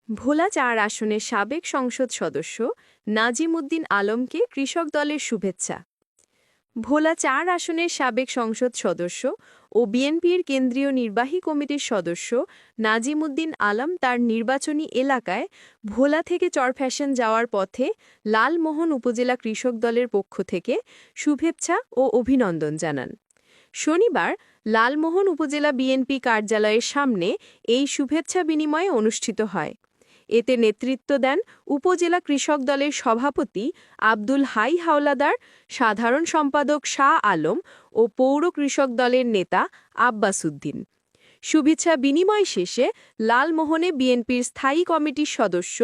ভোলা ৪ আসনের সাবেক সংসদ সদস্য নাজিম উদ্দিন আলমকে কৃষক দলের শুভেচ্ছা। ভোলা ৪ আসনের সাবেক সংসদ সদস্য ও বিএনপির কেন্দ্রীয় নির্বাহী কমিটির সদস্য নাজিম উদ্দিন আলম তার নির্বাচনী এলাকায় ভোলা থেকে চরফ্যাশন যাওয়ার পথে লালমোহন উপজেলা কৃষক দলের পক্ষ থেকে শুভেচ্ছা ও অভিনন্দন জানান। শনিবার লালমোহন উপজেলা বিএনপি কার্যালয়ের সামনে এই শুভেচ্ছা বিনিময় অনুষ্ঠিত হয়। এতে নেতৃত্ব দেন উপজেলা কৃষক দলের সভাপতি আব্দুল হাই হাওলাদার, সাধারণ সম্পাদক শাহ আলম ও পৌর কৃষক দলের নেতা আব্বাস উদ্দিন। শুভেচ্ছা বিনিময় শেষে লালমোহনে বিএনপির স্থায়ী কমিটির সদস্য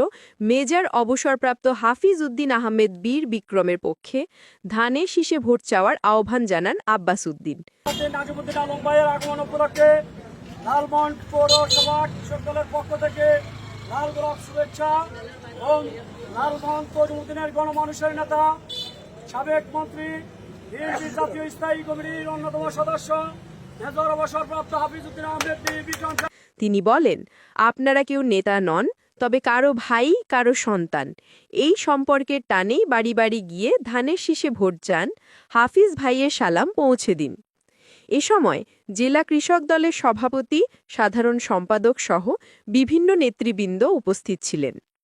মেজর অবসরপ্রাপ্ত হাফিজ উদ্দিন আহমেদ বীর বিক্রমের পক্ষে ধানের শীষে ভোট চাওয়ার আহ্বান জানান আব্বাস উদ্দিন। নাজিমুদ্দিন আলম ভাইয়ের আগমন উপলক্ষে লালমোহন পৌরসভা কৃষক দলের পক্ষ থেকে লাল গোলাপ শুভেচ্ছা এবং লালমোহন তজুমুদ্দিনের গণমানুষের নেতা সাবেক মন্ত্রী বিএনপি জাতীয় স্থায়ী কমিটির অন্যতম সদস্য মেজর অবসরপ্রাপ্ত হাফিজ উদ্দিন আহমেদ বীর বিক্রম। তিনি বলেন, আপনারা কেউ নেতা নন, তবে কারো ভাই, কারো সন্তান। এই সম্পর্কের টানেই বাড়ি বাড়ি গিয়ে ধানের শীষে ভোট চান, হাফিজ ভাইয়ের সালাম পৌঁছে দিন। এ সময় জেলা কৃষক দলের সভাপতি, সাধারণ সম্পাদক সহ বিভিন্ন নেতৃবৃন্দ উপস্থিত ছিলেন।